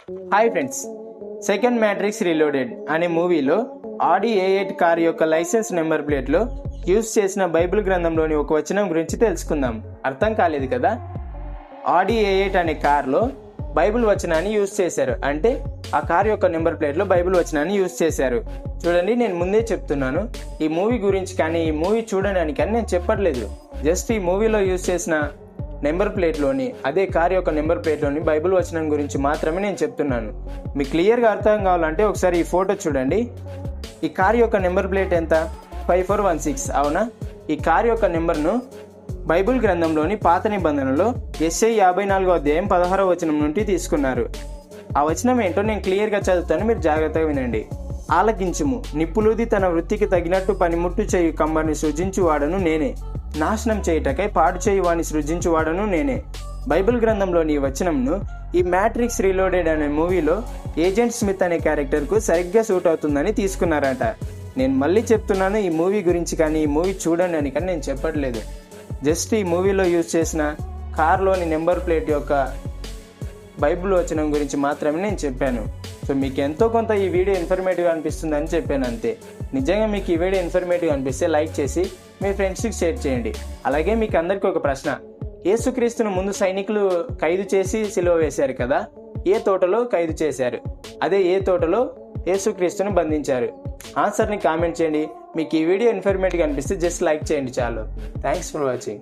Hi friends, second matrix reloaded అనే మూవీలో ఆడి A8 car యొక్క లైసెన్స్ నెంబర్ ప్లేట్లో యూజ్ చేసిన బైబిల్ గ్రంథంలోని ఒక వచనం గురించి తెలుసుకుందాం. అర్థం కాలేదు కదా? ఆడి A8 అనే కార్లో బైబిల్ వచనాన్ని యూజ్ చేశారు. అంటే ఆ కార్ యొక్క నెంబర్ ప్లేట్లో బైబిల్ వచనాన్ని యూజ్ చేశారు. చూడండి, నేను ముందే చెప్తున్నాను, ఈ మూవీ గురించి కానీ ఈ మూవీ చూడడానికి అని నేను చెప్పట్లేదు. జస్ట్ ఈ మూవీలో యూజ్ చేసిన నెంబర్ ప్లేట్లోని, అదే కార్ యొక్క నెంబర్ ప్లేట్లోని బైబిల్ వచనం గురించి మాత్రమే నేను చెప్తున్నాను. మీకు క్లియర్గా అర్థం కావాలంటే ఒకసారి ఈ ఫోటో చూడండి. ఈ కార్ యొక్క నెంబర్ ప్లేట్ ఎంత? 5416, అవునా? ఈ కార్ యొక్క నెంబర్ను బైబిల్ గ్రంథంలోని పాత నిబంధనలో యెషయా 54వ అధ్యాయం 16వ వచనం నుండి తీసుకున్నారు. ఆ వచనం ఏంటో నేను క్లియర్గా చదువుతాను, మీరు జాగ్రత్తగా వినండి. ఆలకించుము, నిప్పులూది తన వృత్తికి తగినట్టు పనిముట్టు చేయు కమ్మరిని సృజించువాడను నేనే, నాశనం చేయుటకై పాడు చేయు వాడిని సృజించువాడను నేనే. బైబిల్ గ్రంథంలోని ఈ వచనంను ఈ మ్యాట్రిక్స్ రీలోడెడ్ అనే మూవీలో ఏజెంట్ స్మిత్ అనే క్యారెక్టర్కు సరిగ్గా సూట్ అవుతుందని తీసుకున్నారట. నేను మళ్ళీ చెప్తున్నాను, ఈ మూవీ గురించి కానీ ఈ మూవీ చూడండి అని కానీ నేను చెప్పట్లేదు. జస్ట్ ఈ మూవీలో యూజ్ చేసిన కార్లోని నెంబర్ ప్లేట్ యొక్క బైబిల్ వచనం గురించి మాత్రమే నేను చెప్పాను. సో మీకు ఎంతో కొంత ఈ వీడియో ఇన్ఫర్మేటివ్గా అనిపిస్తుందని చెప్పాను, అంతే. నిజంగా మీకు ఈ వీడియో ఇన్ఫర్మేటివ్గా అనిపిస్తే లైక్ చేసి మీ ఫ్రెండ్స్కి షేర్ చేయండి. అలాగే మీకు అందరికీ ఒక ప్రశ్న, యేసుక్రీస్తును ముందు సైనికులు ఖైదు చేసి సిలువ వేశారు కదా, ఏ తోటలో ఖైదు చేశారు? అదే ఏ తోటలో యేసుక్రీస్తును బంధించారు? ఆన్సర్ని కామెంట్ చేయండి. మీకు ఈ వీడియో ఇన్ఫర్మేటివ్గా అనిపిస్తే జస్ట్ లైక్ చేయండి చాలు. Thanks for watching.